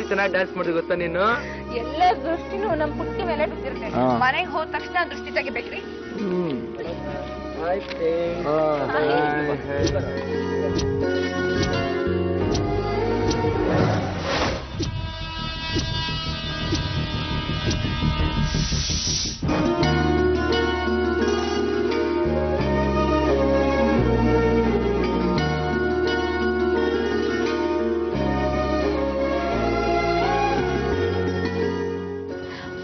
ಎಷ್ಟು ಚೆನ್ನಾಗಿ ಡ್ಯಾನ್ಸ್ ಮಾಡಿದ್ರು ಗೊತ್ತಾ ನೀನು? ಎಲ್ಲ ದೃಷ್ಟಿನೂ ನಮ್ ಪುಟ್ಟಿ ಮೇಲೆ ಬಿದ್ದಿರುತ್ತೆ. ಮನೆಗೆ ಹೋದ ತಕ್ಷಣ ದೃಷ್ಟಿ ತೆಗಿಬೇಕ್ರಿ.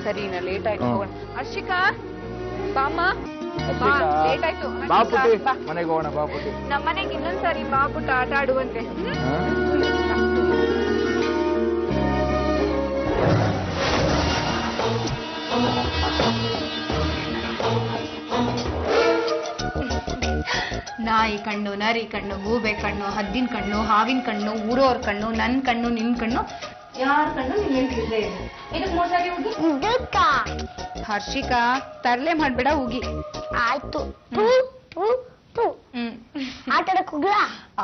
ಸರಿನಾ, ಲೇಟ್ ಆಯ್ತು. ಹರ್ಷಿಕಾ ಬಾಮ್ಮ, ಲೇಟ್ ಆಯ್ತು. ಮನೆಗೆ ಹೋಗೋಣ ಬಾ ಪುಟ್ಟಿ. ನಮ್ಮನೆಗೆ ಇನ್ನೊಂದ್ಸರಿ ಬಾ ಪುಟ್ಟ ಆಟ ಆಡುವಂತೆ. ನಾಯಿ ಕಣ್ಣು, ನರಿ ಕಣ್ಣು, ಗೂಬೆ ಕಣ್ಣು, ಹದ್ದಿನ ಕಣ್ಣು, ಹಾವಿನ ಕಣ್ಣು, ಊರೋರ್ ಕಣ್ಣು, ನನ್ ಕಣ್ಣು, ನಿನ್ ಕಣ್ಣು, ಯಾರ ಕಣ್ಣು ನಿನ್ಗೆ ಇಲ್ಲೇ ಇದೆ. ಇದಕ್ಕೆ ಮೋಸಾಗಿ ಹೋಗಿ ಹರ್ಷಿಕಾ ತರ್ಲೆ ಮಾಡ್ಬೇಡ, ಹೋಗಿ. ಆಯ್ತು. ಆಟ ಆಡಕ್ ಹೋಗ್ಲಾ?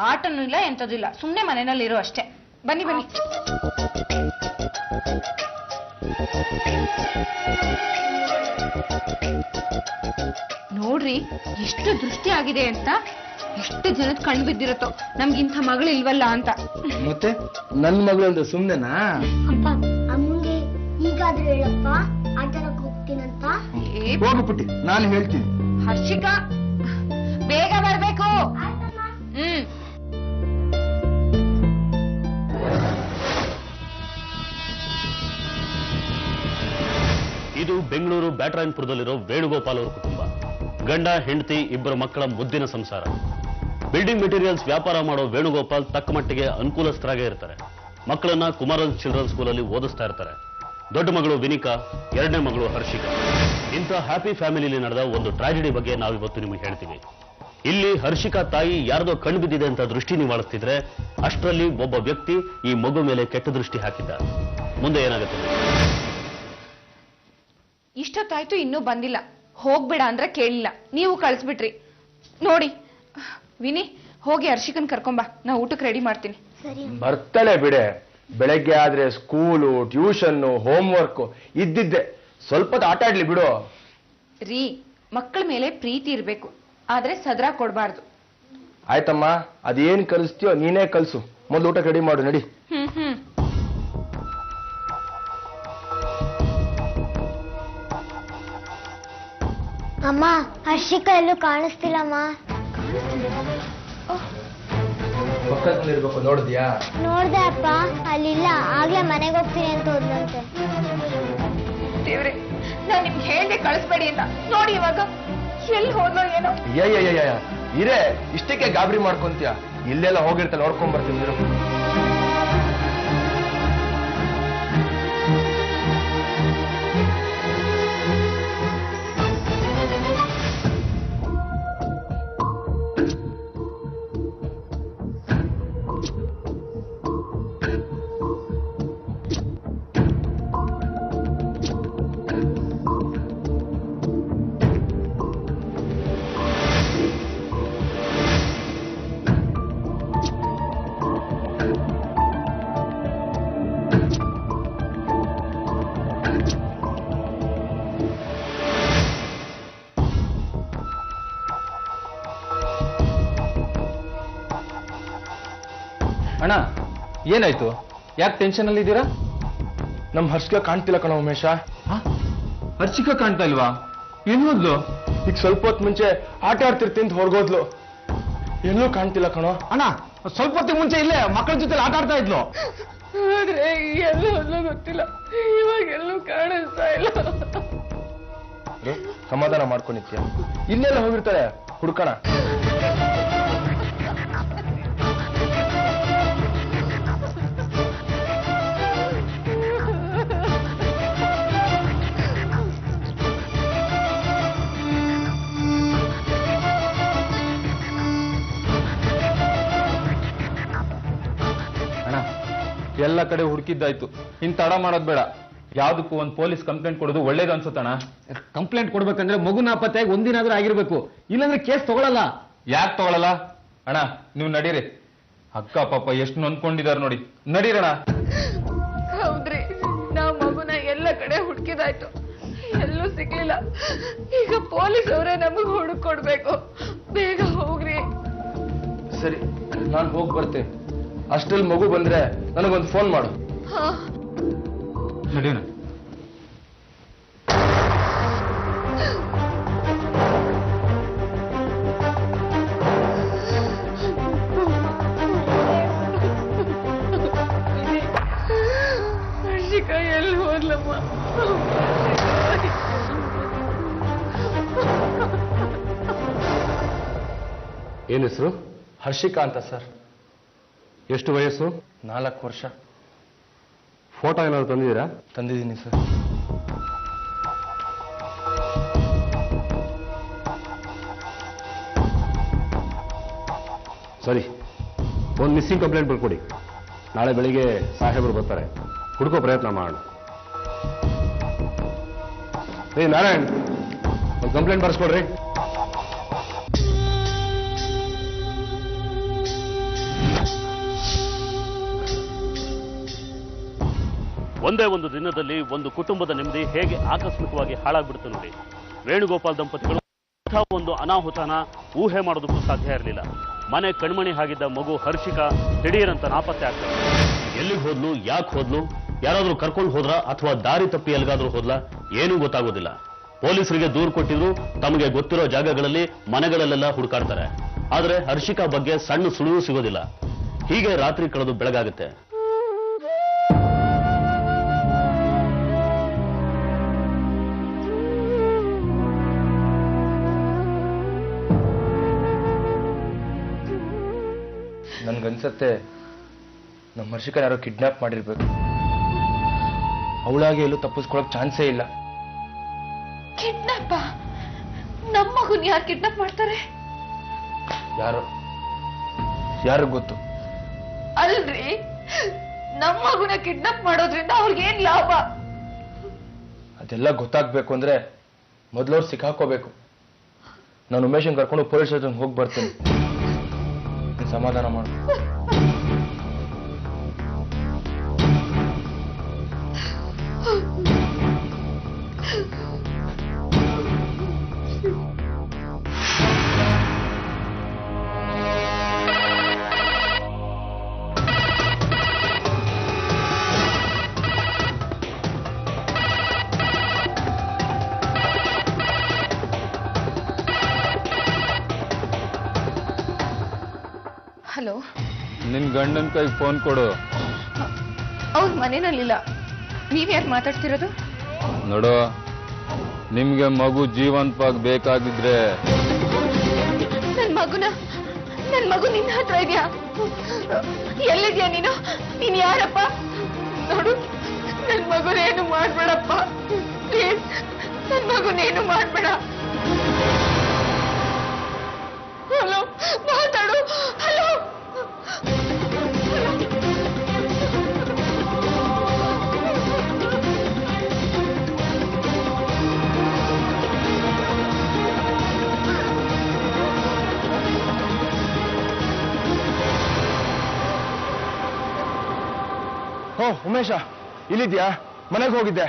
ಆಟನೂ ಇಲ್ಲ ಎಂತದೂ ಇಲ್ಲ, ಸುಮ್ನೆ ಮನೆಯಲ್ಲಿ ಇರೋ ಅಷ್ಟೇ. ಬನ್ನಿ ಬನ್ನಿ. ನೋಡ್ರಿ ಎಷ್ಟು ದೃಷ್ಟಿ ಆಗಿದೆ ಅಂತ. ಎಷ್ಟು ಜನದ ಕಣ್ ಬಿದ್ದಿರತ್ತೋ ನಮ್ಗಿಂತ ಮಗಳು ಇಲ್ವಲ್ಲ ಅಂತ. ಮತ್ತೆ ನನ್ ಮಗಳು ಅಂತ ಸುಮ್ನೆನಾ? ಅಪ್ಪ ಅಮ್ಮಂಗೆ ಈಗಾದ್ರೂ ಹೇಳಪ್ಪ ಆಟ ಆಡಕ್ ಹೋಗ್ತೀನಂತ. ಹೋಗು ಪುಟ್ಟಿ, ನಾನು ಹೇಳ್ತೀನಿ. ಹರ್ಷಿಕಾ ಬೇಗ ಬರ್ಬೇಕು. ಇದು ಬೆಂಗಳೂರು ಬ್ಯಾಟರಾಯನಪುರದಲ್ಲಿರೋ ವೇಣುಗೋಪಾಲ್ ಅವರ ಕುಟುಂಬ. ಗಂಡ ಹೆಂಡತಿ ಇಬ್ಬರು ಮಕ್ಕಳ ಮುದ್ದಿನ ಸಂಸಾರ. ಬಿಲ್ಡಿಂಗ್ ಮೆಟೀರಿಯಲ್ಸ್ ವ್ಯಾಪಾರ ಮಾಡೋ ವೇಣುಗೋಪಾಲ್ ತಕ್ಕ ಮಟ್ಟಿಗೆ ಅನುಕೂಲಸ್ಥರಾಗೇ ಇರ್ತಾರೆ. ಮಕ್ಕಳನ್ನ ಕುಮಾರನ್ ಚಿಲ್ಡ್ರನ್ ಸ್ಕೂಲಲ್ಲಿ ಓದಿಸ್ತಾ ಇರ್ತಾರೆ. ದೊಡ್ಡ ಮಗಳು ವಿನಿಕಾ, ಎರಡನೇ ಮಗಳು ಹರ್ಷಿಕಾ. ಇಂಥ ಹ್ಯಾಪಿ ಫ್ಯಾಮಿಲಿಯಲ್ಲಿ ನಡೆದ ಒಂದು ಟ್ರಾಜಿಡಿ ಬಗ್ಗೆ ನಾವಿವತ್ತು ನಿಮಗೆ ಹೇಳ್ತೀವಿ. ಇಲ್ಲಿ ಹರ್ಷಿಕಾ ತಾಯಿ ಯಾರ್ದೋ ಕಣ್ಣು ಬಿದ್ದಿದೆ ಅಂತ ದೃಷ್ಟಿ ನಿವಾಳಿಸ್ತಿದ್ರೆ ಅಷ್ಟರಲ್ಲಿ ಒಬ್ಬ ವ್ಯಕ್ತಿ ಈ ಮಗು ಮೇಲೆ ಕೆಟ್ಟ ದೃಷ್ಟಿ ಹಾಕಿದ್ದ. ಮುಂದೆ ಏನಾಗುತ್ತೆ? ಇಷ್ಟೊತ್ತಾಯ್ತು ಇನ್ನೂ ಬಂದಿಲ್ಲ. ಹೋಗ್ಬೇಡ ಅಂದ್ರೆ ಕೇಳಿಲ್ಲ, ನೀವು ಕಳಿಸ್ಬಿಟ್ರಿ. ನೋಡಿ ವಿನಿ, ಹೋಗಿ ಹರ್ಷಿಕನ್ ಕರ್ಕೊಂಬಾ, ನಾ ಊಟಕ್ಕೆ ರೆಡಿ ಮಾಡ್ತೀನಿ. ಬರ್ತಾಳೆ ಬಿಡೆ. ಬೆಳಗ್ಗೆ ಆದ್ರೆ ಸ್ಕೂಲು, ಟ್ಯೂಷನ್, ಹೋಮ್ ವರ್ಕ್ ಇದ್ದಿದ್ದೆ. ಸ್ವಲ್ಪ ಆಟ ಆಡ್ಲಿ ಬಿಡು. ರೀ, ಮಕ್ಕಳ ಮೇಲೆ ಪ್ರೀತಿ ಇರ್ಬೇಕು, ಆದ್ರೆ ಸದ್ರ ಕೊಡ್ಬಾರ್ದು. ಆಯ್ತಮ್ಮ, ಅದೇನ್ ಕಲಿಸ್ತೀಯೋ ನೀನೇ ಕಲ್ಸು. ಮೊದ್ಲು ಊಟಕ್ಕೆ ರೆಡಿ ಮಾಡು, ನಡಿ. ಅಮ್ಮ, ಹರ್ಷಿಕಾ ಎಲ್ಲೂ ಕಾಣಿಸ್ತಿಲ್ಲಮ್ಮ. ಪಕ್ಕದಲ್ಲಿರ್ಬೇಕು, ನೋಡಿದ್ಯಾ? ನೋಡ್ದೆ ಅಪ್ಪ, ಅಲ್ಲಿಲ್ಲ. ಆಗ್ಲೇ ಮನೆಗೆ ಹೋಗ್ತೀನಿ ಅಂತ ಹೋದ್ನಂತೆ. ದೇವ್ರೆ, ನಾನ್ ನಿಮ್ಗೆ ಹೇಳ್ದೆ ಕಳಿಸ್ಬೇಡಿ ಅಂತ. ನೋಡಿ ಇವಾಗ ಎಲ್ಲಿ ಹೋದ್ನೋ ಏನೋ. ಇರೇ, ಇಷ್ಟಕ್ಕೆ ಗಾಬರಿ ಮಾಡ್ಕೊಂತೀಯ. ಇಲ್ಲೆಲ್ಲ ಹೋಗಿರ್ತಾನೆ, ನೋಡ್ಕೊಂಡ್ ಬರ್ತೀನಿ ಇರು. ಅಣ್ಣ, ಏನಾಯ್ತು? ಯಾಕೆ ಟೆನ್ಷನ್ ಅಲ್ಲಿ ಇದ್ದೀರಾ? ನಮ್ ಹರ್ಷಿಕಾ ಕಾಣ್ತಿಲ್ಲ ಕಣ ಉಮೇಶ. ಹರ್ಷಿಕಾ ಕಾಣ್ತಾ ಇಲ್ವಾ? ಏನ್ ಹೋದ್ಲು? ಈಗ ಸ್ವಲ್ಪ ಹೊತ್ತು ಮುಂಚೆ ಆಟ ಆಡ್ತಿರ್ತೀನಿ ಹೊರಗೋದ್ಲು. ಎಲ್ಲೂ ಕಾಣ್ತಿಲ್ಲ ಕಣೋ. ಅಣ್ಣ, ಸ್ವಲ್ಪ ಹೊತ್ತಿಗೆ ಮುಂಚೆ ಇಲ್ಲೇ ಮಕ್ಕಳ ಜೊತೆ ಆಟ ಆಡ್ತಾ ಇದ್ಲು. ಆದ್ರೆ ಎಲ್ಲೂ ಹೋದ್ಲೋ ಗೊತ್ತಿಲ್ಲ, ಇವಾಗ ಎಲ್ಲೂ ಕಾಣಿಸ್ತಾ ಇಲ್ಲ. ಸಮಾಧಾನ ಮಾಡ್ಕೊಂಡಿತ್ಯ. ಇಲ್ಲೆಲ್ಲ ಹೋಗಿರ್ತಾರೆ, ಹುಡ್ಕಣ. ಎಲ್ಲ ಕಡೆ ಹುಡುಕಿದ್ದಾಯ್ತು. ಇನ್ ತಡ ಮಾಡೋದ್ ಬೇಡ. ಯಾವ್ದಕ್ಕೂ ಒಂದು ಪೊಲೀಸ್ ಕಂಪ್ಲೇಂಟ್ ಕೊಡೋದು ಒಳ್ಳೇದು ಅನ್ಸುತ್ತಣ್ಣ. ಕಂಪ್ಲೇಂಟ್ ಕೊಡ್ಬೇಕಂದ್ರೆ ಮಗು ನಾಪತ್ತೆಯಾಗಿ ಒಂದಿನಾದ್ರೂ ಆಗಿರ್ಬೇಕು, ಇಲ್ಲಾಂದ್ರೆ ಕೇಸ್ ತಗೊಳಲ್ಲ. ಯಾಕೆ ತಗೊಳಲ್ಲ? ಅಣ್ಣ, ನೀವು ನಡೀರಿ. ಅಕ್ಕ ಪಾಪ ಎಷ್ಟು ನೊಂದ್ಕೊಂಡಿದಾರ ನೋಡಿ. ನಡೀರಣ. ಸಿಕ್ಕಿದಾಯ್ತು, ಎಲ್ಲೂ ಸಿಗ್ಲಿಲ್ಲ. ಈಗ ಪೊಲೀಸ್ ಅವರೇ ನಮಗ್ ಹುಡುಕೊಡ್ಬೇಕು. ಬೇಗ ಹೋಗ್ರಿ. ಸರಿ, ನಾನು ಹೋಗಿ ಬರ್ತೇನೆ. ಅಷ್ಟ್ರಲ್ಲಿ ಮಗು ಬಂದ್ರೆ ನನಗೊಂದು ಫೋನ್ ಮಾಡು. ಹಾ, ನಡೀನ. ಹರ್ಷಿಕಾ ಎಲ್ಲಿ ಹೋದ್ಲಮ್ಮ? ಏನ್ ಹೆಸರು? ಹರ್ಷಿಕಾ ಅಂತ ಸರ್. ಎಷ್ಟು ವಯಸ್ಸು? 4 ವರ್ಷ. ಫೋಟೋ ಏನಾದ್ರು ತಂದಿದ್ದೀರಾ? ತಂದಿದ್ದೀನಿ ಸರ್. ಸರಿ, ಒಂದು ಮಿಸ್ಸಿಂಗ್ ಕಂಪ್ಲೇಂಟ್ ಬರ್ಕೊಡಿ. ನಾಳೆ ಬೆಳಿಗ್ಗೆ ಸಾಹೇಬರು ಬರ್ತಾರೆ, ಹುಡುಕೋ ಪ್ರಯತ್ನ ಮಾಡೋಣ. ಏ ನಾರಾಯಣ್, ಒಂದು ಕಂಪ್ಲೇಂಟ್ ಬರ್ಸ್ಕೊಡ್ರಿ. ಒಂದೇ ಒಂದು ದಿನದಲ್ಲಿ ಒಂದು ಕುಟುಂಬದ ನೆಮ್ಮದಿ ಹೇಗೆ ಆಕಸ್ಮಿಕವಾಗಿ ಹಾಳಾಗ್ಬಿಡುತ್ತೆ ನೋಡಿ. ವೇಣುಗೋಪಾಲ್ ದಂಪತಿಗಳು ಇಂಥ ಒಂದು ಅನಾಹುತನ ಊಹೆ ಮಾಡೋದಕ್ಕೂ ಸಾಧ್ಯ ಇರಲಿಲ್ಲ. ಮನೆ ಕಣ್ಮಣಿ ಆಗಿದ್ದ ಮಗು ಹರ್ಷಿಕಾ ದಿಢೀರಂತ ನಾಪತ್ತೆ ಆಗ್ತದೆ. ಎಲ್ಲಿಗೆ ಹೋದ್ಲು, ಯಾಕೆ ಹೋದ್ಲು, ಯಾರಾದ್ರೂ ಕರ್ಕೊಂಡು ಹೋದ್ರ ಅಥವಾ ದಾರಿ ತಪ್ಪಿ ಎಲ್ಲಿಗಾದ್ರೂ ಹೋದ್ಲ, ಏನೂ ಗೊತ್ತಾಗೋದಿಲ್ಲ. ಪೊಲೀಸರಿಗೆ ದೂರು ಕೊಟ್ಟಿದ್ರು, ತಮಗೆ ಗೊತ್ತಿರೋ ಜಾಗಗಳಲ್ಲಿ ಮನೆಗಳಲ್ಲೆಲ್ಲ ಹುಡುಕಾಡ್ತಾರೆ. ಆದ್ರೆ ಹರ್ಷಿಕಾ ಬಗ್ಗೆ ಸಣ್ಣ ಸುಳಿವು ಸಿಗೋದಿಲ್ಲ. ಹೀಗೆ ರಾತ್ರಿ ಕಳೆದು ಬೆಳಗಾಗುತ್ತೆ. ನನ್ಗನ್ಸತ್ತೆ ನಮ್ಮ ಹರ್ಷಿಕಾ ಯಾರೋ ಕಿಡ್ನಾಪ್ ಮಾಡಿರ್ಬೇಕು. ಅವಳಾಗೆ ಎಲ್ಲೂ ತಪ್ಪಿಸ್ಕೊಳಕ್ ಚಾನ್ಸೇ ಇಲ್ಲ. ಕಿಡ್ನಾಪ? ನಮ್ಮ ಮಗುನ್ ಯಾರು ಕಿಡ್ನಾಪ್ ಮಾಡ್ತಾರೆ? ಯಾರು ಗೊತ್ತು? ಅಲ್ರಿ, ನಮ್ಮ ಮಗುನ ಕಿಡ್ನಾಪ್ ಮಾಡೋದ್ರಿಂದ ಅವ್ರಿಗೇನ್ ಲಾಭ? ಅದೆಲ್ಲ ಗೊತ್ತಾಗ್ಬೇಕು ಅಂದ್ರೆ ಮೊದಲವ್ರು ಸಿಕ್ಕಾಕೋಬೇಕು. ನಾನು ಉಮೇಶನ್ ಕರ್ಕೊಂಡು ಪೊಲೀಸ್ ಸ್ಟೇಷನ್ ಹೋಗಿ ಬರ್ತೀನಿ. ಸಮಾಧಾನ ಮಾಡು. ಹಲೋ, ನಿನ್ ಗಂಡನ ಕೈಗೆ ಫೋನ್ ಕೊಡು. ಅವ್ರ ಮನೆಯಲ್ಲಿಲ್ಲ. ನೀವ್ಯಾರು ಮಾತಾಡ್ತಿರೋದು? ನೋಡು, ನಿಮ್ಗೆ ಮಗು ಜೀವಂತವಾಗಿ ಬೇಕಾಗಿದ್ರೆ ನನ್ ಮಗು ನಿನ್ನ ಹತ್ರ ಇದೆಯಾ? ಎಲ್ಲಿದ್ಯಾ ನೀನು? ನೀನ್ ಯಾರಪ್ಪ? ನೋಡು, ನನ್ ಮಗುನೇನು ಮಾಡ್ಬೇಡಪ್ಪ ಪ್ಲೀಸ್. ನನ್ ಮಗುನೇನು ಮಾಡ್ಬೇಡ. ಹಲೋ, ಮಾತಾಡು. ಹಲೋ. ಓ ಉಮೇಶ, ಇಲ್ಲಿದ್ಯಾ? ಮನೆಗೆ ಹೋಗಿದ್ದೆ.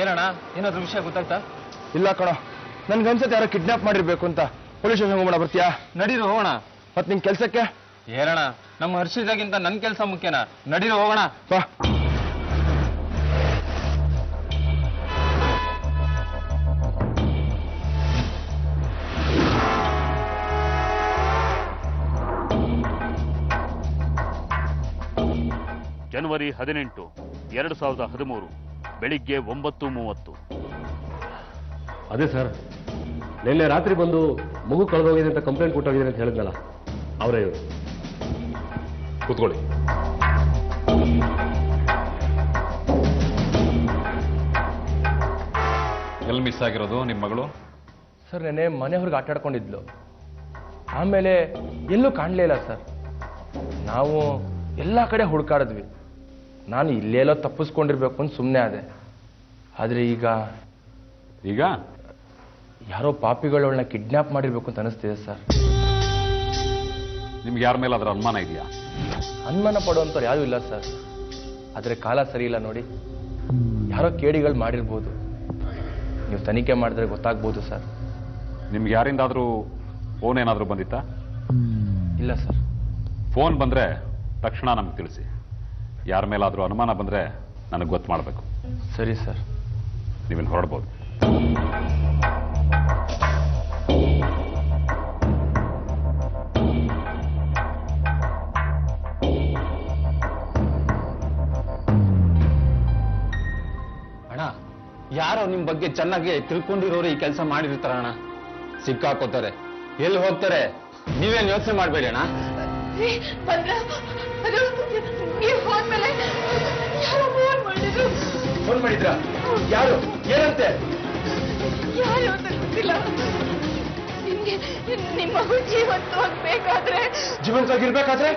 ಏನಣ್ಣ, ಏನಾದ್ರೂ ವಿಷಯ ಗೊತ್ತಾಗ್ತಾ? ಇಲ್ಲ ಕಣೋ, ನನ್ಗನ್ಸತ್ತೆ ಯಾರೋ ಕಿಡ್ನಾಪ್ ಮಾಡಿರ್ಬೇಕು ಅಂತ. ಪೊಲೀಸ್ ಸ್ಟೇಷನ್ ಹೋಗೋಣ, ಬರ್ತೀಯಾ? ನಡೀರು ಹೋಗೋಣ. ಮತ್ ನಿನ್ ಕೆಲ್ಸಕ್ಕೆ? ಏನಣ್ಣ, ನಮ್ಮ ಹರ್ಷಿದಾಗಿಂತ ನನ್ ಕೆಲಸ ಮುಖ್ಯನಾ? ನಡೀರು ಹೋಗೋಣ. ಬಾ. ಜನವರಿ 18, 2013 ಬೆಳಿಗ್ಗೆ 9:30. ಅದೇ ಸರ್, ನಿನ್ನೆ ರಾತ್ರಿ ಬಂದು ಮಗು ಕಳೆದೋಗಿದೆ ಅಂತ ಕಂಪ್ಲೇಂಟ್ ಕೊಟ್ಟೋಗಿದೆ ಅಂತ ಹೇಳಿದ್ನಲ್ಲ, ಅವರೇ ಇವರು. ಕೂತ್ಕೊಳ್ಳಿ. ಎಲ್ಲಿ ಮಿಸ್ ಆಗಿರೋದು ನಿಮ್ಮ ಮಗಳು? ಸರ್, ನೆನೆ ಮನೆ ಹೊರಗೆ ಆಟ ಆಡ್ಕೊಂಡಿದ್ಲು. ಆಮೇಲೆ ಎಲ್ಲೂ ಕಾಣಲೇ ಇಲ್ಲ ಸರ್. ನಾವು ಎಲ್ಲ ಕಡೆ ಹುಡುಕಾಡಿದ್ವಿ. ನಾನು ಇಲ್ಲೆಲ್ಲೋ ತಪ್ಪಿಸ್ಕೊಂಡಿರ್ಬೇಕು ಅಂತ ಸುಮ್ಮನೆ ಆದೆ. ಆದ್ರೆ ಈಗ ಯಾರೋ ಪಾಪಿಗಳನ್ನ ಕಿಡ್ನಾಪ್ ಮಾಡಿರ್ಬೇಕು ಅಂತ ಅನಿಸ್ತಿದೆ ಸರ್. ನಿಮ್ಗೆ ಯಾರ ಮೇಲೆ ಅದರ ಅನುಮಾನ ಇದೆಯಾ? ಅನುಮಾನ ಪಡುವಂಥವ್ರು ಯಾರೂ ಇಲ್ಲ ಸರ್. ಆದ್ರೆ ಕಾಲ ಸರಿ ಇಲ್ಲ ನೋಡಿ. ಯಾರೋ ಕೇಡಿಗಳು ಮಾಡಿರ್ಬೋದು. ನೀವು ತನಿಖೆ ಮಾಡಿದ್ರೆ ಗೊತ್ತಾಗ್ಬೋದು ಸರ್. ನಿಮ್ಗೆ ಯಾರಿಂದಾದರೂ ಫೋನ್ ಏನಾದರೂ ಬಂದಿತ್ತಾ? ಇಲ್ಲ ಸರ್. ಫೋನ್ ಬಂದರೆ ತಕ್ಷಣ ನಮ್ಗೆ ತಿಳಿಸಿ. ಯಾರ ಮೇಲಾದರೂ ಅನುಮಾನ ಬಂದರೆ ನನಗೆ ಗೊತ್ತು ಮಾಡಬೇಕು. ಸರಿ ಸರ್. ನೀವಿಲ್ಲಿ ಹೊರಡ್ಬೋದು. ಅಣ್ಣ, ಯಾರೋ ನಿಮ್ ಬಗ್ಗೆ ಚೆನ್ನಾಗಿ ತಿಳ್ಕೊಂಡಿರೋರು ಈ ಕೆಲಸ ಮಾಡಿರ್ತಾರ ಅಣ್ಣ. ಸಿಕ್ಕಾಕೋತಾರೆ, ಎಲ್ಲಿ ಹೋಗ್ತಾರೆ ನೀವೇನ್ ಯೋಚನೆ ಮಾಡ್ಬೇಡಿ ಅಣ್ಣ. ಫೋನ್ ಮಾಡಿದ್ರ? ಯಾರು? ಏನಂತೆ? ಯಾರು ಅಂತ ಗೊತ್ತಿಲ್ಲ. ನಿಮ್ಗೆ ನಿಮ್ಮ ಮಗು ಜೀವಂತವಾಗ್ಬೇಕಾದ್ರೆ ಜೀವಂತವಾಗಿರ್ಬೇಕಾದ್ರೆ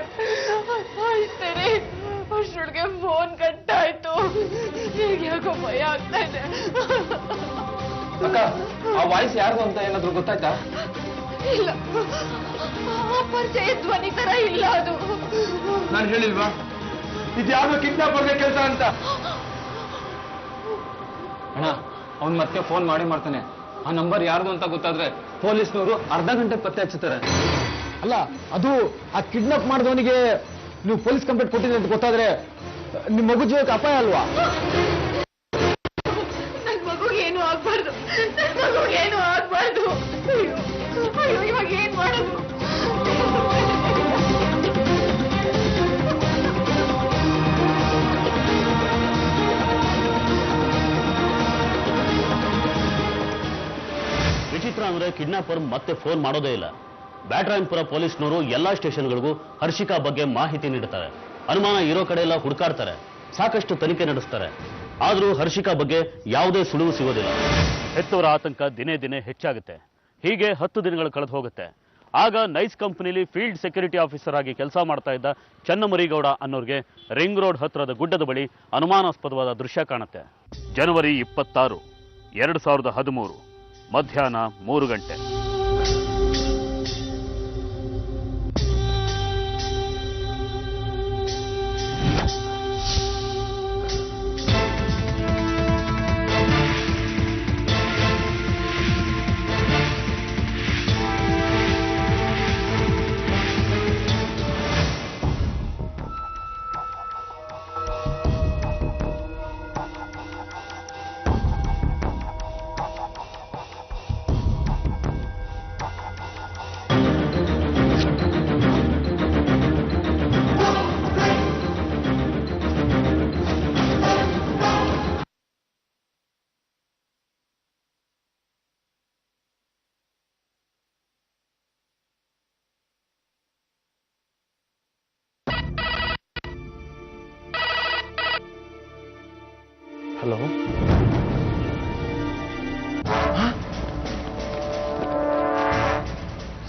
ಆಯ್ತಾರೆ. ಅಷ್ಟೊಳಗೆ ಫೋನ್ ಕಟ್ಟಾಯ್ತು. ಯಾಕೋ ಭಯ ಆಗ್ತಾ ಇದೆ. ಅಕ್ಕ, ಆ ವಾಯ್ಸ್ ಯಾರ್ದು ಅಂತ ಏನಾದ್ರು ಗೊತ್ತಾಯ್ತಾ? ಇಲ್ಲ, ಪರಿಚಯ ಧ್ವನಿ ತರ ಇಲ್ಲ ಅದು. ನಾನು ಹೇಳಿಲ್ವಾ ಇದು ಯಾರು ಕಿಡ್ನಾಪರ್ಗೆ ಕೆಲಸ ಅಂತ? ಅಣ್ಣ, ಅವ್ನ್ ಮತ್ತೆ ಫೋನ್ ಮಾಡ್ತಾನೆ. ಆ ನಂಬರ್ ಯಾರ್ದು ಅಂತ ಗೊತ್ತಾದ್ರೆ ಪೊಲೀಸ್ನವರು ಅರ್ಧ ಗಂಟೆ ಪತ್ತೆ ಹಚ್ಚುತ್ತಾರೆ. ಅಲ್ಲ, ಅದು ಆ ಕಿಡ್ನಾಪ್ ಮಾಡಿದವನಿಗೆ ನೀವು ಪೊಲೀಸ್ ಕಂಪ್ಲೇಂಟ್ ಕೊಟ್ಟಿದ್ರೆ ಅಂತ ಗೊತ್ತಾದ್ರೆ ನಿಮ್ಮ ಮಗು ಜೀವಕ್ಕೆ ಅಪಾಯ ಅಲ್ವಾ? ನನ್ ಮಗುಗೇನು ಆಗ್ಬಾರ್ದು, ನನ್ ಮಗುಗೇನು ಆಗ್ಬಾರ್ದು. ಅಯ್ಯೋ, ಇವಾಗ ಏನ್ ಮಾಡೋದು? ವಿಚಿತ್ರ ಅಂದ್ರೆ ಕಿಡ್ನಾಪರ್ ಮತ್ತೆ ಫೋನ್ ಮಾಡೋದೇ ಇಲ್ಲ. ಬ್ಯಾಟರಾಯನ್ಪುರ ಪೊಲೀಸ್ನವರು ಎಲ್ಲಾ ಸ್ಟೇಷನ್ಗಳಿಗೂ ಹರ್ಷಿಕಾ ಬಗ್ಗೆ ಮಾಹಿತಿ ನೀಡುತ್ತಾರೆ. ಅನುಮಾನ ಇರೋ ಕಡೆ ಎಲ್ಲ ಹುಡುಕಾಡ್ತಾರೆ, ಸಾಕಷ್ಟು ತನಿಖೆ ನಡೆಸ್ತಾರೆ. ಆದರೂ ಹರ್ಷಿಕಾ ಬಗ್ಗೆ ಯಾವುದೇ ಸುಳಿವು ಸಿಗೋದಿಲ್ಲ. ಹೆತ್ತವರ ಆತಂಕ ದಿನೇ ದಿನೇ ಹೆಚ್ಚಾಗುತ್ತೆ. ಹೀಗೆ 10 ದಿನಗಳು ಕಳೆದು ಹೋಗುತ್ತೆ. ಆಗ ನೈಸ್ ಕಂಪನಿಲಿ ಫೀಲ್ಡ್ ಸೆಕ್ಯೂರಿಟಿ ಆಫೀಸರ್ ಆಗಿ ಕೆಲಸ ಮಾಡ್ತಾ ಇದ್ದ ಚನ್ನಮರಿಗೌಡ ಅನ್ನೋರ್ಗೆ ರಿಂಗ್ ರೋಡ್ ಹತ್ತಿರದ ಗುಡ್ಡದ ಬಳಿ ಅನುಮಾನಾಸ್ಪದವಾದ ದೃಶ್ಯ ಕಾಣುತ್ತೆ. ಜನವರಿ 26, 2013 ಮಧ್ಯಾಹ್ನ 3 ಗಂಟೆ. ಹಲೋ,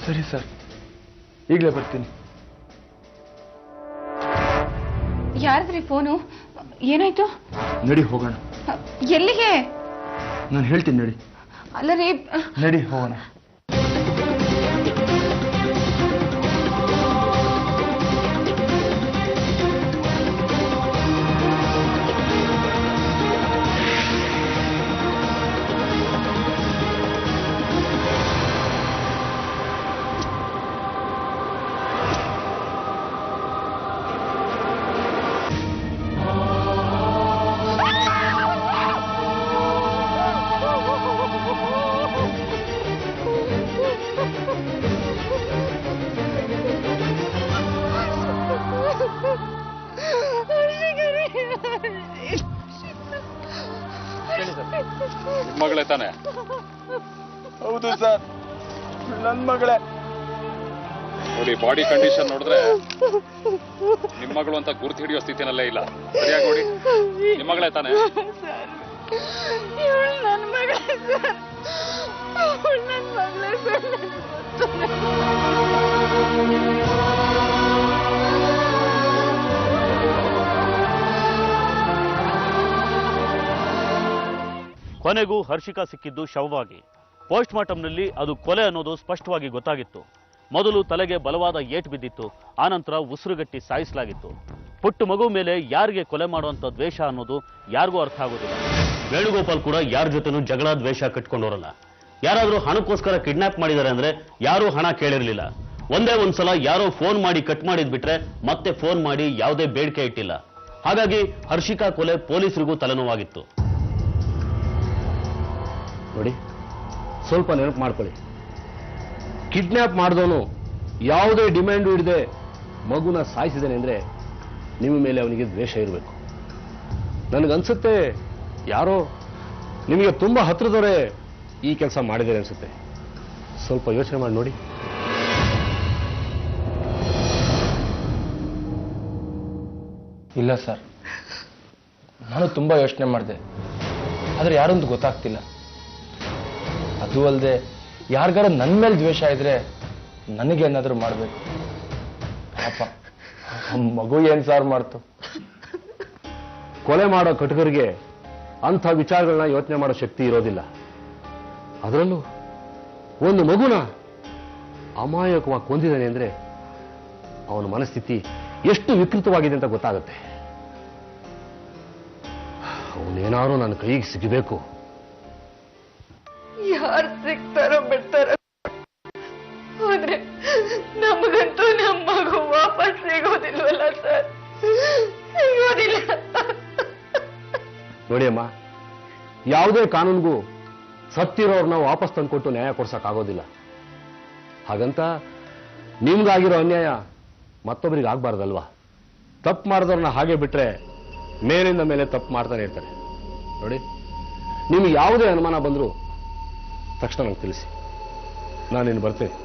ಸರಿ ಸರ್, ಈಗಲೇ ಬರ್ತೀನಿ. ಯಾರದ್ರಿ ಫೋನು? ಏನಾಯ್ತು? ನಡಿ ಹೋಗೋಣ. ಎಲ್ಲಿಗೆ? ನಾನು ಹೇಳ್ತೀನಿ ನಡಿ. ಅಲ್ಲ ರೀ, ನಡಿ ಹೋಗೋಣ. ಮಗಳೇ ತಾನೆ? ಹೌದು ಸರ್, ನನ್ನ ಮಗಳೇ. ನೋಡಿ, ಬಾಡಿ ಕಂಡೀಷನ್ ನೋಡಿದ್ರೆ ನಿಮ್ಮ ಮಗಳು ಅಂತ ಗುರ್ತು ಹಿಡಿಯೋ ಸ್ಥಿತಿನಲ್ಲೇ ಇಲ್ಲ. ಸರಿಯಾಗಿ ನೋಡಿ, ನಿಮ್ಮ ಮಗಳೇ ತಾನೆ? ನನ್ನ ಮಗಳೇ ಸರ್, ನನ್ನ ಮಗಳೇ ಸರ್. ಕೊನೆಗೂ ಹರ್ಷಿಕಾ ಸಿಕ್ಕಿದ್ದು ಶವವಾಗಿ. ಪೋಸ್ಟ್ ಮಾರ್ಟಂನಲ್ಲಿ ಅದು ಕೊಲೆ ಅನ್ನೋದು ಸ್ಪಷ್ಟವಾಗಿ ಗೊತ್ತಾಗಿತ್ತು. ಮೊದಲು ತಲೆಗೆ ಬಲವಾದ ಏಟು ಬಿದ್ದಿತ್ತು, ಆನಂತರ ಉಸಿರುಗಟ್ಟಿ ಸಾಯಿಸಲಾಗಿತ್ತು. ಪುಟ್ಟ ಮಗು ಮೇಲೆ ಯಾರಿಗೆ ಕೊಲೆ ಮಾಡುವಂಥ ದ್ವೇಷ ಅನ್ನೋದು ಯಾರಿಗೂ ಅರ್ಥ ಆಗೋದಿಲ್ಲ. ವೇಣುಗೋಪಾಲ್ ಕೂಡ ಯಾರ ಜೊತೆನೂ ಜಗಳ ದ್ವೇಷ ಕಟ್ಕೊಂಡವರಲ್ಲ. ಯಾರಾದ್ರೂ ಹಣಕ್ಕೋಸ್ಕರ ಕಿಡ್ನಾಪ್ ಮಾಡಿದ್ದಾರೆ ಅಂದ್ರೆ ಯಾರೂ ಹಣ ಕೇಳಿರ್ಲಿಲ್ಲ. ಒಂದೇ ಒಂದ್ಸಲ ಯಾರೋ ಫೋನ್ ಮಾಡಿ ಕಟ್ ಮಾಡಿದ್ ಬಿಟ್ರೆ ಮತ್ತೆ ಫೋನ್ ಮಾಡಿ ಯಾವುದೇ ಬೇಡಿಕೆ ಇಟ್ಟಿಲ್ಲ. ಹಾಗಾಗಿ ಹರ್ಷಿಕಾ ಕೊಲೆ ಪೊಲೀಸರಿಗೂ ತಲೆನೋವಾಗಿತ್ತು. ನೋಡಿ, ಸ್ವಲ್ಪ ನೆನಪು ಮಾಡ್ಕೊಳ್ಳಿ. ಕಿಡ್ನಾಪ್ ಮಾಡಿದವನು ಯಾವುದೇ ಡಿಮ್ಯಾಂಡು ಇಡದೆ ಮಗುನ ಸಾಯಿಸಿದಾನೆ ಅಂದ್ರೆ ನಿಮ್ಮ ಮೇಲೆ ಅವನಿಗೆ ದ್ವೇಷ ಇರಬೇಕು. ನನಗನ್ಸುತ್ತೆ ಯಾರೋ ನಿಮಗೆ ತುಂಬಾ ಹತ್ರದವರೇ ಈ ಕೆಲಸ ಮಾಡಿದ್ದಾರೆ ಅನ್ಸುತ್ತೆ. ಸ್ವಲ್ಪ ಯೋಚನೆ ಮಾಡಿ ನೋಡಿ. ಇಲ್ಲ ಸರ್, ನಾನು ತುಂಬಾ ಯೋಚನೆ ಮಾಡಿದೆ, ಆದ್ರೆ ಯಾರೊಂದು ಗೊತ್ತಾಗ್ತಿಲ್ಲ. ಅದು ಅಲ್ಲದೆ ಯಾರಿಗಾರ ನನ್ನ ಮೇಲೆ ದ್ವೇಷ ಇದ್ರೆ ನನಗೇನಾದ್ರೂ ಮಾಡಬೇಕು. ಪಾಪ ಮಗು ಏನ್ ಸಾರ್ ಮಾಡ್ತು. ಕೊಲೆ ಮಾಡೋ ಕಟುಕರಿಗೆ ಅಂಥ ವಿಚಾರಗಳನ್ನ ಯೋಚನೆ ಮಾಡೋ ಶಕ್ತಿ ಇರೋದಿಲ್ಲ. ಅದರಲ್ಲೂ ಒಂದು ಮಗುನ ಅಮಾಯಕವಾಗಿ ಕೊಂದಿದ್ದಾನೆ ಅಂದ್ರೆ ಅವನ ಮನಸ್ಥಿತಿ ಎಷ್ಟು ವಿಕೃತವಾಗಿದೆ ಅಂತ ಗೊತ್ತಾಗುತ್ತೆ. ಅವನೇನಾದ್ರೂ ನನ್ನ ಕೈಗೆ ಸಿಗಬೇಕು. ಯಾರು ಸಿಗ್ತಾರೋ ಬಿಡ್ತಾರೋ, ಆದ್ರೆ ನಮಗಂತೂ ನಮ್ಮ ಮಗು ವಾಪಸ್ ಸಿಗೋದಿಲ್ವಲ್ಲ ಸರ್, ಸಿಗೋದಿಲ್ಲ. ನೋಡಿ ಅಮ್ಮ, ಯಾವುದೇ ಕಾನೂನಿಗೂ ಸತ್ತಿರೋರ್ನ ವಾಪಸ್ ತಂದುಕೊಟ್ಟು ನ್ಯಾಯ ಕೊಡ್ಸಕ್ಕಾಗೋದಿಲ್ಲ. ಹಾಗಂತ ನಿಮ್ಗಾಗಿರೋ ಅನ್ಯಾಯ ಮತ್ತೊಬ್ಬರಿಗೆ ಆಗ್ಬಾರ್ದಲ್ವಾ? ತಪ್ಪು ಮಾಡಿದವ್ರನ್ನ ಹಾಗೆ ಬಿಟ್ರೆ ಮೇಲಿಂದ ಮೇಲೆ ತಪ್ಪು ಮಾಡ್ತಾನೆ ಇರ್ತಾರೆ. ನೋಡಿ, ನಿಮ್ಗೆ ಯಾವುದೇ ಅನುಮಾನ ಬಂದರೂ ತಕ್ಷಣ ನಂಗೆ ತಿಳಿಸಿ, ನಾನಿನ್ನು ಬರ್ತೇನೆ.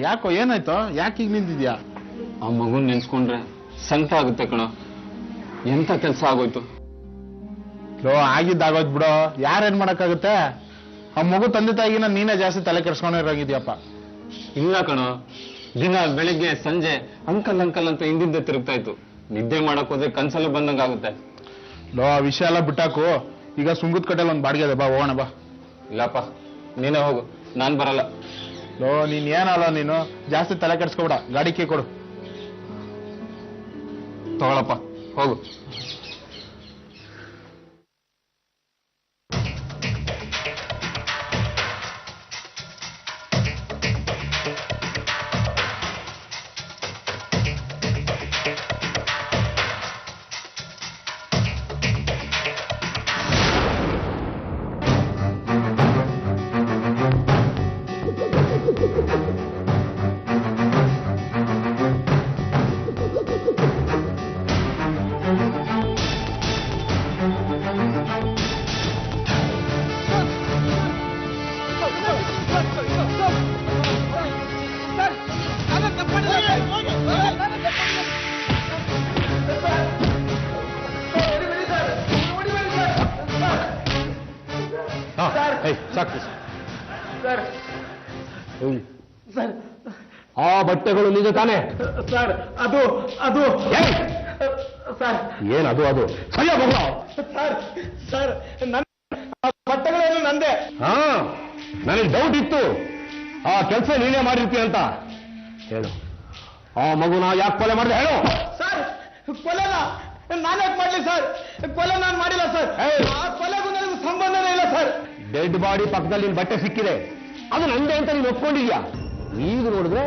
ಯಾಕೋ ಏನಾಯ್ತು? ಯಾಕೆ ಈಗ ನಿಂತಿದ್ಯಾ? ಆ ಮಗುನ್ ನೆನ್ಸ್ಕೊಂಡ್ರೆ ಸಂಕಟ ಆಗುತ್ತೆ ಕಣೋ. ಎಂತ ಕೆಲಸ ಆಗೋಯ್ತು. ಆಗಿದ್ದಾಗೋಯ್ತು ಬಿಡೋ, ಯಾರೇನ್ ಮಾಡಕ್ಕಾಗುತ್ತೆ? ಆ ಮಗು ತಂದೆ ತಾಯಿಗಿನ ನೀನೇ ಜಾಸ್ತಿ ತಲೆ ಕೆಡ್ಸ್ಕೊಂಡಿರೋಗಿದ್ಯಪ್ಪ. ಇಲ್ಲ ಕಣೋ, ದಿನ ಬೆಳಿಗ್ಗೆ ಸಂಜೆ ಅಂಕಲ್ ಅಂಕಲ್ ಅಂತ ಹಿಂದಿಂದ ತಿರುಗ್ತಾ ಇತ್ತು. ನಿದ್ದೆ ಮಾಡಕ್ ಹೋದ್ರೆ ಕನ್ಸಲ್ಲ ಬಂದಂಗಾಗುತ್ತೆ. ಆ ವಿಷಯ ಎಲ್ಲ ಬಿಟ್ಟಾಕು. ಈಗ ಸುಂಗುದ್ ಕಟ್ಟೆಲ್ ಒಂದ್ ಬಾಡಿಗೆ ಇದೆ, ಬಾ ಹೋಗೋಣ ಬಾ. ಇಲ್ಲಪ್ಪ, ನೀನೇ ಹೋಗು, ನಾನ್ ಬರಲ್ಲ. ನೀನ್ ಏನಲ್ಲ, ನೀನು ಜಾಸ್ತಿ ತಲೆ ಕೆಡ್ಸ್ಕೊಬೇಡ. ಗಾಡಿ ಕೀ ಕೊಡು. ತಗೊಳಪ್ಪ, ಹೋಗು. ಸಾಕು ಆ ಬಟ್ಟೆಗಳು ನಿಜ ತಾನೆ? ಸರ್, ಅದು ಅದು ಸರ್, ಏನದು? ಅದು ಸರಿಯ ಮಗು. ಸರ್, ನನ್ನ ಬಟ್ಟೆಗಳೇನು ನಂದೆ. ನನಗೆ ಡೌಟ್ ಇತ್ತು, ಆ ಕೆಲಸ ನೀನೇ ಮಾಡಿರ್ತೀಯ ಅಂತ. ಹೇಳು, ಆ ಮಗುನ ಯಾಕೆ ಕೊಲೆ ಮಾಡಿದೆ ಹೇಳು. ಸರ್, ಕೊಲೆನ ನಾನು ಯಾಕೆ ಮಾಡ್ಲಿ ಸರ್? ಕೊಲೆ ನಾನು ಮಾಡಿಲ್ಲ ಸರ್. ಆ ಕೊಲೆಗೂ ನನಗೂ ಸಂಬಂಧನೇ ಇಲ್ಲ ಸರ್. ಡೆಡ್ ಬಾಡಿ ಪಕ್ಕದಲ್ಲಿ ನಿನ್ ಬಟ್ಟೆ ಸಿಕ್ಕಿದೆ, ಅದು ನಂದೆ ಅಂತ ನೀನು ಒಪ್ಕೊಂಡಿದ್ಯಾ. ಈಗ ನೋಡಿದ್ರೆ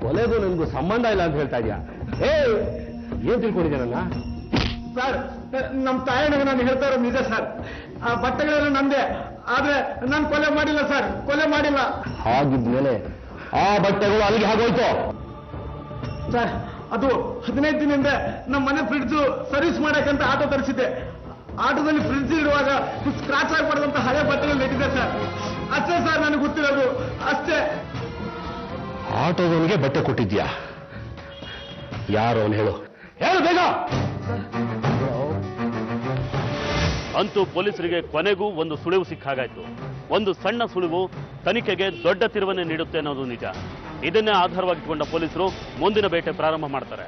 ಕೊಲೆಗೂ ನನಗೂ ಸಂಬಂಧ ಇಲ್ಲ ಅಂತ ಹೇಳ್ತಾ ಇದೀಯಾ. ಏನ್ ತಿಳ್ಕೊಂಡಿದ್ಯಾ ನನ್ನ? ಸರ್, ನಮ್ಮ ತಾಯಣ್ಣಗೆ ನಾನು ಹೇಳ್ತಾ ಇರೋದು ನಿಜ ಸರ್. ಆ ಬಟ್ಟೆಗಳೆಲ್ಲ ನಂದೆ, ಆದ್ರೆ ನಾನು ಕೊಲೆ ಮಾಡಿಲ್ಲ ಸರ್, ಕೊಲೆ ಮಾಡಿಲ್ಲ. ಹಾಗಿದ್ಮೇಲೆ ಆ ಬಟ್ಟೆಗಳು ಅಲ್ಲಿಗೆ ಹಾಗೋಯ್ತು. ಸರ್, ಅದು 15 ದಿನದಿಂದ ನಮ್ಮ ಮನೆ ಫ್ರಿಡ್ಜ್ ಸರ್ವಿಸ್ ಮಾಡಕ್ಕಂತ ಆಟೋ ತರಿಸಿದ್ದೆ. ಆಟೋದಲ್ಲಿ ಫ್ರಿಡ್ಜ್ ಇಡುವಾಗ ಸ್ಕ್ರಾಚ್ ಆಗ್ಬಾರ್ದಂತ ಹಳೆ ಬಟ್ಟೆಗಳು ನೆಟ್ಟಿದೆ ಸರ್. ಅಷ್ಟೇ ಸರ್ ನನಗೆ ಗೊತ್ತಿರೋದು, ಅಷ್ಟೇ. ಆಟೋದವನಿಗೆ ಬಟ್ಟೆ ಕೊಟ್ಟಿದ್ಯಾ? ಯಾರು ಅವನು? ಹೇಳು ಬೇಗ. ಅಂತೂ ಪೊಲೀಸರಿಗೆ ಕೊನೆಗೂ ಒಂದು ಸುಳಿವು ಸಿಕ್ಕಾಗಾಯ್ತು. ಒಂದು ಸಣ್ಣ ಸುಳಿವು ತನಿಖೆಗೆ ದೊಡ್ಡ ತಿರುವನ್ನೇ ನೀಡುತ್ತೆ ಅನ್ನೋದು ನಿಜ. ಇದನ್ನೇ ಆಧಾರವಾಗಿಟ್ಟುಕೊಂಡ ಪೊಲೀಸರು ಮುಂದಿನ ಬೇಟೆ ಪ್ರಾರಂಭ ಮಾಡ್ತಾರೆ.